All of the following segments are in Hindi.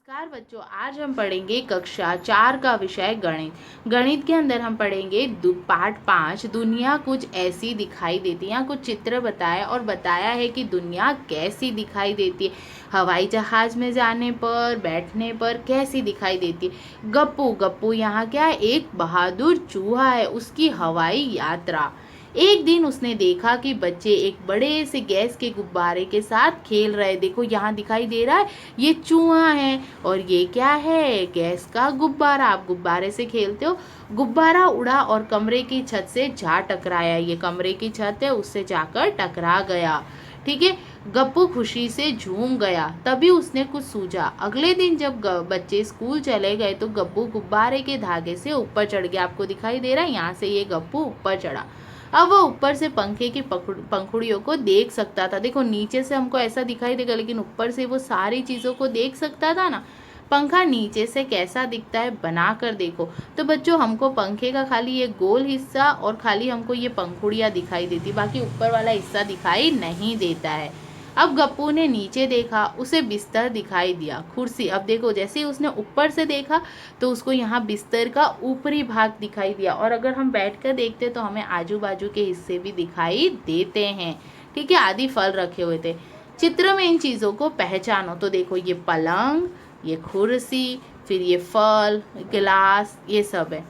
नमस्कार बच्चों, आज हम पढ़ेंगे कक्षा 4 का विषय गणित। गणित के अंदर हम पढ़ेंगे पाठ 5 दुनिया कुछ ऐसी दिखाई देती है। यहाँ कुछ चित्र बताया और बताया है कि दुनिया कैसी दिखाई देती है, हवाई जहाज में जाने पर, बैठने पर कैसी दिखाई देती है। गप्पू गप्पू यहाँ क्या है, एक बहादुर चूहा है, उसकी हवाई यात्रा। एक दिन उसने देखा कि बच्चे एक बड़े से गैस के गुब्बारे के साथ खेल रहे। देखो यहाँ दिखाई दे रहा है, ये चूहा है और ये क्या है, गैस का गुब्बारा। आप गुब्बारे से खेलते हो। गुब्बारा उड़ा और कमरे की छत से जा टकराया। ये कमरे की छत है, उससे जाकर टकरा गया। ठीक है। गप्पू खुशी से झूम गया। तभी उसने कुछ सूझा। अगले दिन जब बच्चे स्कूल चले गए तो गप्पू गुब्बारे के धागे से ऊपर चढ़ गया। आपको दिखाई दे रहा है, यहाँ से ये गप्पू ऊपर चढ़ा। अब वो ऊपर से पंखे की पंखुड़ियों को देख सकता था। देखो नीचे से हमको ऐसा दिखाई देगा, लेकिन ऊपर से वो सारी चीज़ों को देख सकता था ना। पंखा नीचे से कैसा दिखता है, बना कर देखो। तो बच्चों हमको पंखे का खाली ये गोल हिस्सा और खाली हमको ये पंखुड़ियाँ दिखाई देती, बाकी ऊपर वाला हिस्सा दिखाई नहीं देता है। अब गप्पू ने नीचे देखा, उसे बिस्तर दिखाई दिया, कुर्सी। अब देखो जैसे ही उसने ऊपर से देखा तो उसको यहाँ बिस्तर का ऊपरी भाग दिखाई दिया, और अगर हम बैठकर देखते तो हमें आजू बाजू के हिस्से भी दिखाई देते हैं। ठीक है, आदि फल रखे हुए थे। चित्र में इन चीज़ों को पहचानो। तो देखो ये पलंग, ये कुर्सी, फिर ये फल, गिलास, ये सब है।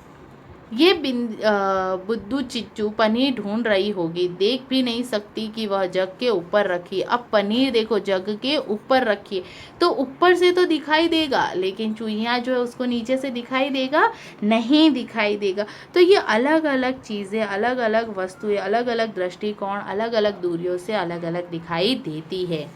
ये बुद्धू चिच्चू पनीर ढूंढ रही होगी, देख भी नहीं सकती कि वह जग के ऊपर रखी। अब पनीर देखो जग के ऊपर रखी है, तो ऊपर से तो दिखाई देगा, लेकिन चूहिया जो है उसको नीचे से दिखाई देगा, नहीं दिखाई देगा। तो ये अलग अलग चीज़ें, अलग अलग वस्तुएं, अलग अलग दृष्टिकोण, अलग अलग दूरियों से अलग अलग दिखाई देती है।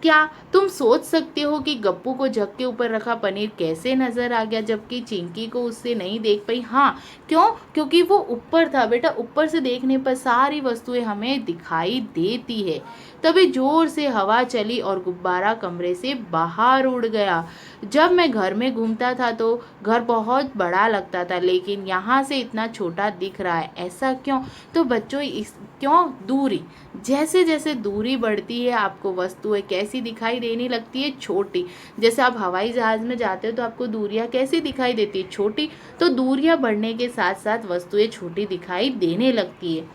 क्या तुम सोच सकते हो कि गप्पू को जग के ऊपर रखा पनीर कैसे नजर आ गया, जबकि चिंकी को उससे नहीं देख पाई? हाँ, क्यों? क्योंकि वो ऊपर था बेटा। ऊपर से देखने पर सारी वस्तुएं हमें दिखाई देती है। तभी जोर से हवा चली और गुब्बारा कमरे से बाहर उड़ गया। जब मैं घर में घूमता था तो घर बहुत बड़ा लगता था, लेकिन यहाँ से इतना छोटा दिख रहा है, ऐसा क्यों? तो बच्चों इस क्यों? दूरी। जैसे जैसे दूरी बढ़ती है आपको वस्तुएं कैसी दिखाई देने लगती है, छोटी। जैसे आप हवाई जहाज में जाते हो तो आपको दूरियां कैसी दिखाई देती है, छोटी। तो दूरियां बढ़ने के साथ साथ वस्तुएं छोटी दिखाई देने लगती है।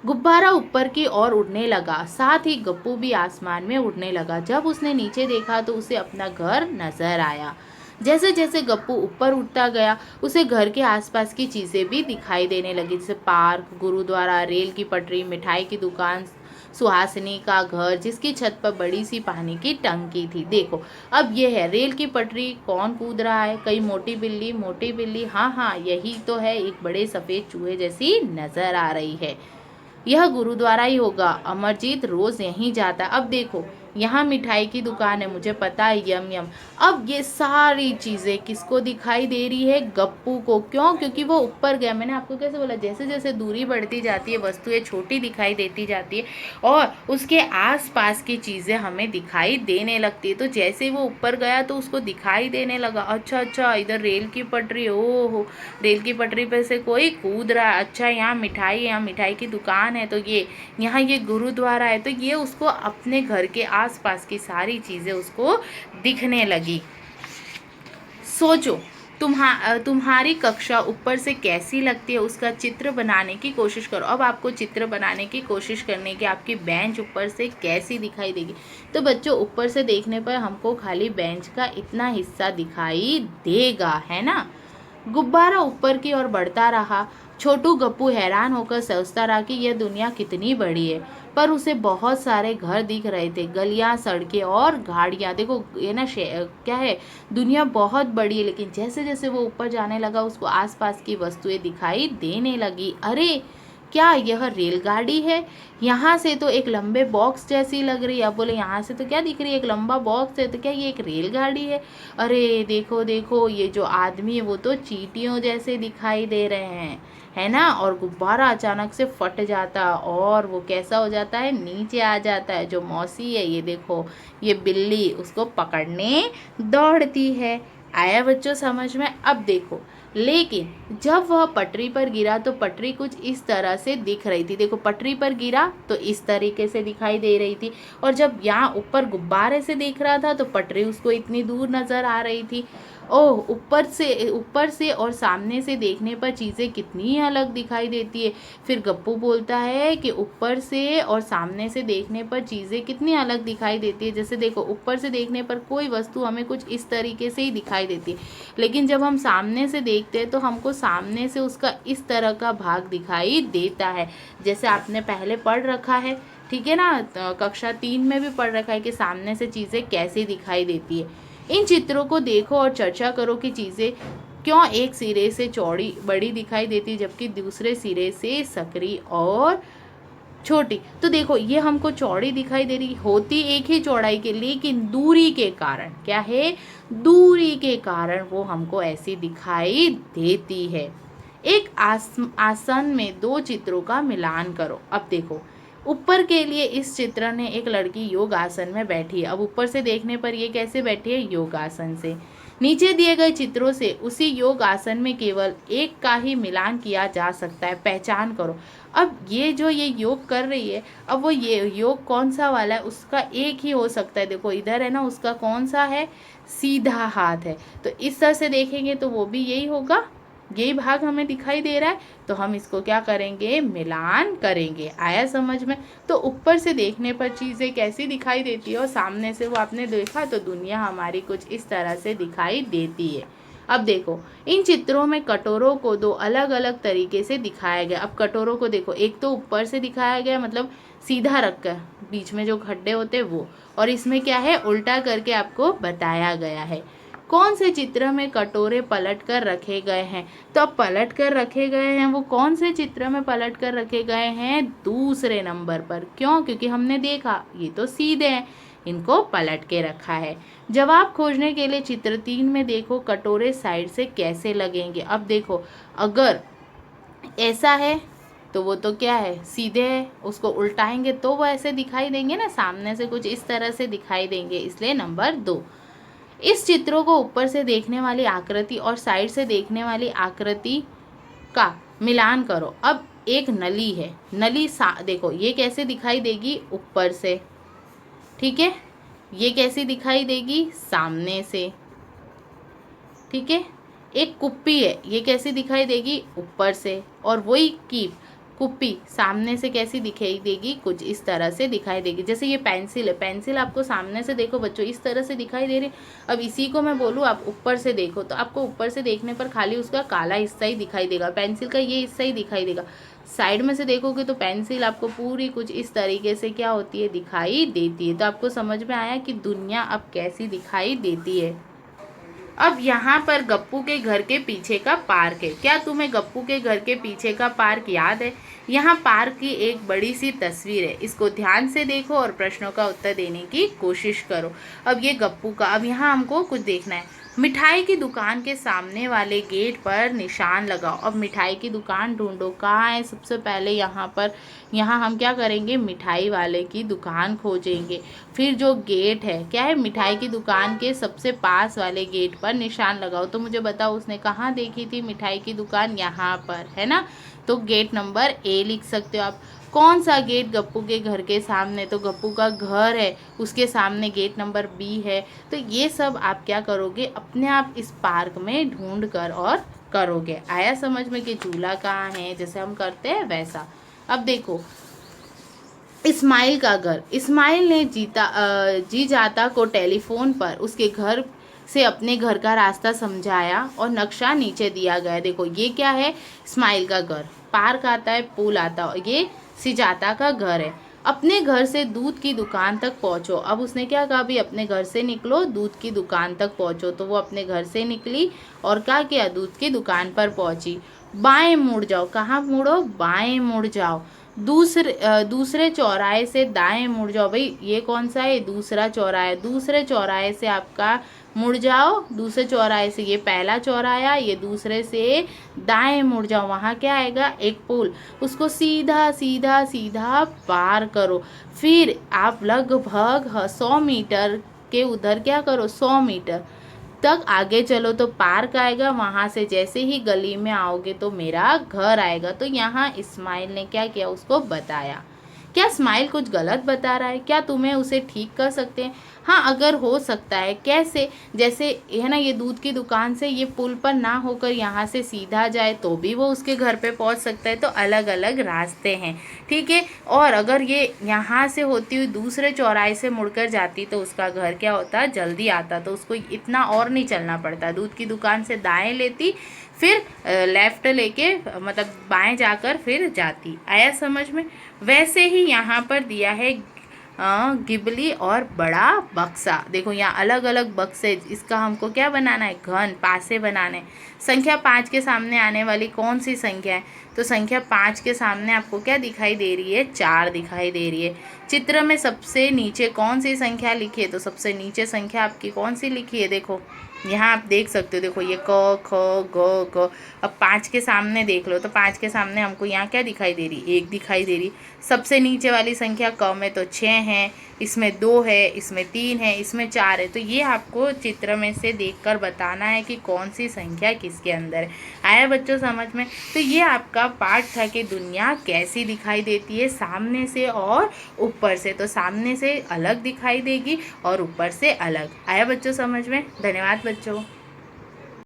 गुब्बारा ऊपर की ओर उड़ने लगा, साथ ही गप्पू भी आसमान में उड़ने लगा। जब उसने नीचे देखा तो उसे अपना घर नजर आया। जैसे जैसे गप्पू ऊपर उठता गया उसे घर के आसपास की चीज़ें भी दिखाई देने लगी, जैसे पार्क, गुरुद्वारा, रेल की पटरी, मिठाई की दुकान, सुहासिनी का घर जिसकी छत पर बड़ी सी पानी की टंकी थी। देखो अब ये है रेल की पटरी, कौन कूद रहा है? कई मोटी बिल्ली, मोटी बिल्ली, हाँ हाँ यही तो है, एक बड़े सफ़ेद चूहे जैसी नजर आ रही है। यह गुरुद्वारा ही होगा, अमरजीत रोज यहीं जाता। अब देखो यहाँ मिठाई की दुकान है, मुझे पता है, यम यम। अब ये सारी चीज़ें किसको दिखाई दे रही है? गप्पू को। क्यों? क्योंकि वो ऊपर गया। मैंने आपको कैसे बोला, जैसे जैसे दूरी बढ़ती जाती है वस्तुएं छोटी दिखाई देती जाती है और उसके आसपास की चीज़ें हमें दिखाई देने लगती है। तो जैसे वो ऊपर गया तो उसको दिखाई देने लगा, अच्छा अच्छा इधर रेल की पटरी, ओहो रेल की पटरी पर से कोई कूद रहा है, अच्छा यहाँ मिठाई, यहाँ मिठाई की दुकान है, तो ये यहाँ ये गुरुद्वारा है। तो ये उसको अपने घर के आसपास की सारी चीज़ें उसको दिखने लगी। सोचो तुम्हारी कक्षा ऊपर से कैसी लगती है, उसका चित्र बनाने की कोशिश करो। अब आपको चित्र बनाने की कोशिश करने की, आपकी बेंच ऊपर से कैसी दिखाई देगी। तो बच्चों ऊपर से देखने पर हमको खाली बेंच का इतना हिस्सा दिखाई देगा, है ना। गुब्बारा ऊपर की ओर बढ़ता रहा। छोटू गप्पू हैरान होकर सोचता रहा कि यह दुनिया कितनी बड़ी है, पर उसे बहुत सारे घर दिख रहे थे, गलियां, सड़कें और गाड़ियां। देखो ये ना क्या है, दुनिया बहुत बड़ी है, लेकिन जैसे जैसे वो ऊपर जाने लगा उसको आसपास की वस्तुएं दिखाई देने लगी। अरे क्या यह रेलगाड़ी है? यहाँ से तो एक लंबे बॉक्स जैसी लग रही है। अब बोले यहाँ से तो क्या दिख रही है, एक लंबा बॉक्स है, तो क्या ये एक रेलगाड़ी है? अरे देखो देखो ये जो आदमी है वो तो चींटियों जैसे दिखाई दे रहे हैं, है ना। और गुब्बारा अचानक से फट जाता और वो कैसा हो जाता है, नीचे आ जाता है। जो मौसी है ये देखो, ये बिल्ली उसको पकड़ने दौड़ती है। आया बच्चों समझ में? अब देखो लेकिन जब वह पटरी पर गिरा तो पटरी कुछ इस तरह से दिख रही थी। देखो पटरी पर गिरा तो इस तरीके से दिखाई दे रही थी, और जब यहाँ ऊपर गुब्बारे से देख रहा था तो पटरी उसको इतनी दूर नजर आ रही थी। ओह, ऊपर से और सामने से देखने पर चीज़ें कितनी अलग दिखाई देती है। फिर गप्पू बोलता है कि ऊपर से और सामने से देखने पर चीज़ें कितनी अलग दिखाई देती है। जैसे देखो ऊपर से देखने पर कोई वस्तु हमें कुछ इस तरीके से ही दिखाई देती है, लेकिन जब हम सामने से देखते हैं तो हमको सामने से उसका इस तरह का भाग दिखाई देता है, जैसे आपने पहले पढ़ रखा है, ठीक है ना। कक्षा 3 में भी पढ़ रखा है कि सामने से चीज़ें कैसी दिखाई देती है। इन चित्रों को देखो और चर्चा करो कि चीज़ें क्यों एक सिरे से चौड़ी बड़ी दिखाई देती जबकि दूसरे सिरे से सकरी और छोटी। तो देखो ये हमको चौड़ी दिखाई दे रही, होती एक ही चौड़ाई के, लेकिन दूरी के कारण, क्या है, दूरी के कारण वो हमको ऐसी दिखाई देती है। एक आसन में दो चित्रों का मिलान करो। अब देखो ऊपर के लिए इस चित्र ने एक लड़की योग आसन में बैठी है। अब ऊपर से देखने पर ये कैसे बैठी है, योग आसन से। नीचे दिए गए चित्रों से उसी योग आसन में केवल एक का ही मिलान किया जा सकता है, पहचान करो। अब ये जो ये योग कर रही है, अब वो ये योग कौन सा वाला है, उसका एक ही हो सकता है। देखो इधर है ना, उसका कौन सा है, सीधा हाथ है, तो इस तरह से देखेंगे तो वो भी यही होगा, यही भाग हमें दिखाई दे रहा है, तो हम इसको क्या करेंगे, मिलान करेंगे। आया समझ में। तो ऊपर से देखने पर चीज़ें कैसी दिखाई देती है और सामने से वो आपने देखा तो दुनिया हमारी कुछ इस तरह से दिखाई देती है। अब देखो इन चित्रों में कटोरों को दो अलग अलग तरीके से दिखाया गया। अब कटोरों को देखो, एक तो ऊपर से दिखाया गया, मतलब सीधा रखकर, बीच में जो खड्डे होते हैं वो, और इसमें क्या है, उल्टा करके आपको बताया गया है। कौन से चित्र में कटोरे पलट कर रखे गए हैं, तो अब पलट कर रखे गए हैं, वो कौन से चित्र में पलट कर रखे गए हैं, दूसरे नंबर पर। क्यों, क्योंकि हमने देखा ये तो सीधे हैं, इनको पलट के रखा है। जवाब खोजने के लिए चित्र 3 में देखो कटोरे साइड से कैसे लगेंगे। अब देखो अगर ऐसा है तो वो तो क्या है, सीधे है, उसको उल्टाएंगे तो वो ऐसे दिखाई देंगे ना, सामने से कुछ इस तरह से दिखाई देंगे, इसलिए नंबर 2। इस चित्रों को ऊपर से देखने वाली आकृति और साइड से देखने वाली आकृति का मिलान करो। अब एक नली है, नली देखो ये कैसे दिखाई देगी, ऊपर से, ठीक है, ये कैसी दिखाई देगी, सामने से, ठीक है। एक कुप्पी है, ये कैसी दिखाई देगी, ऊपर से, और वही कीप कुप्पी सामने से कैसी दिखाई देगी, कुछ इस तरह से दिखाई देगी। जैसे ये पेंसिल है, पेंसिल आपको सामने से देखो बच्चों इस तरह से दिखाई दे रही। अब इसी को मैं बोलूँ आप ऊपर से देखो, तो आपको ऊपर से देखने पर खाली उसका काला हिस्सा ही दिखाई देगा, पेंसिल का ये हिस्सा ही दिखाई देगा। साइड में से देखोगे तो पेंसिल आपको पूरी कुछ इस तरीके से क्या होती है, दिखाई देती है। तो आपको समझ में आया कि दुनिया अब कैसी दिखाई देती है। अब यहाँ पर गप्पू के घर के पीछे का पार्क है। क्या तुम्हें गप्पू के घर के पीछे का पार्क याद है? यहाँ पार्क की एक बड़ी सी तस्वीर है, इसको ध्यान से देखो और प्रश्नों का उत्तर देने की कोशिश करो। अब ये गप्पू का, अब यहाँ हमको कुछ देखना है। मिठाई की दुकान के सामने वाले गेट पर निशान लगाओ। अब मिठाई की दुकान ढूंढो, कहाँ है। सबसे पहले यहाँ पर, यहाँ हम क्या करेंगे, मिठाई वाले की दुकान खोजेंगे। फिर जो गेट है, क्या है, मिठाई की दुकान के सबसे पास वाले गेट पर निशान लगाओ। तो मुझे बताओ उसने कहाँ देखी थी मिठाई की दुकान, यहाँ पर है ना। तो गेट नंबर ए लिख सकते हो आप। कौन सा गेट गप्पू के घर के सामने, तो गप्पू का घर है, उसके सामने गेट नंबर बी है। तो ये सब आप क्या करोगे, अपने आप इस पार्क में ढूंढ कर और करोगे। आया समझ में कि झूला कहाँ है, जैसे हम करते हैं वैसा। अब देखो इस्माइल का घर। इस्माइल ने जी जाता को टेलीफोन पर उसके घर से अपने घर का रास्ता समझाया और नक्शा नीचे दिया गया। देखो ये क्या है, इस्माइल का घर, पार्क आता है, पुल आता है, ये सिजाता का घर है। अपने घर से दूध की दुकान तक पहुंचो। अब उसने क्या कहा, भी अपने घर से निकलो, दूध की दुकान तक पहुंचो। तो वो अपने घर से निकली और क्या किया, दूध की दुकान पर पहुंची। बाएं मुड़ जाओ, कहाँ मुड़ो, बाएं मुड़ जाओ। दूसरे चौराहे से दाएं मुड़ जाओ। भाई ये कौन सा है, दूसरा चौराहा। दूसरे चौराहे से आपका मुड़ जाओ, दूसरे चौराहे से, ये पहला चौराहा, ये दूसरे से दाएं मुड़ जाओ। वहाँ क्या आएगा, एक पुल, उसको सीधा सीधा सीधा पार करो। फिर आप लगभग 100 मीटर के उधर क्या करो, 100 मीटर तक आगे चलो तो पार्क आएगा, वहाँ से जैसे ही गली में आओगे तो मेरा घर आएगा। तो यहाँ इस्माइल ने क्या किया, उसको बताया। क्या स्माइल कुछ गलत बता रहा है? क्या तुम्हें उसे ठीक कर सकते हैं? हाँ, अगर हो सकता है। कैसे? जैसे है ना, ये दूध की दुकान से ये पुल पर ना होकर यहाँ से सीधा जाए तो भी वो उसके घर पे पहुँच सकता है। तो अलग अलग रास्ते हैं, ठीक है। और अगर ये यहाँ से होती हुई दूसरे चौराहे से मुड़कर जाती तो उसका घर क्या होता, जल्दी आता, तो उसको इतना और नहीं चलना पड़ता। दूध की दुकान से दाएं लेती, फिर लेफ्ट लेके मतलब बाएं जाकर फिर जाती। आया समझ में? वैसे ही यहाँ पर दिया है गिबली और बड़ा बक्सा। देखो यहाँ अलग अलग बक्से, इसका हमको क्या बनाना है, घन पासे बनाने। संख्या 5 के सामने आने वाली कौन सी संख्या है? तो संख्या 5 के सामने आपको क्या दिखाई दे रही है, 4 दिखाई दे रही है। चित्र में सबसे नीचे कौन सी संख्या लिखी है? तो सबसे नीचे संख्या आपकी कौन सी लिखी है? देखो यहाँ आप देख सकते हो, देखो ये क ख ग ग। अब 5 के सामने देख लो, तो 5 के सामने हमको यहाँ क्या दिखाई दे रही, 1 दिखाई दे रही। सबसे नीचे वाली संख्या क में तो 6 है, इसमें 2 है, इसमें 3 है, इसमें 4 है। तो ये आपको चित्र में से देखकर बताना है कि कौन सी संख्या किसके अंदर है। आया बच्चों समझ में? तो ये आपका पाठ था कि दुनिया कैसी दिखाई देती है, सामने से और ऊपर से। तो सामने से अलग दिखाई देगी और ऊपर से अलग। आया बच्चों समझ में? धन्यवाद बच्चों।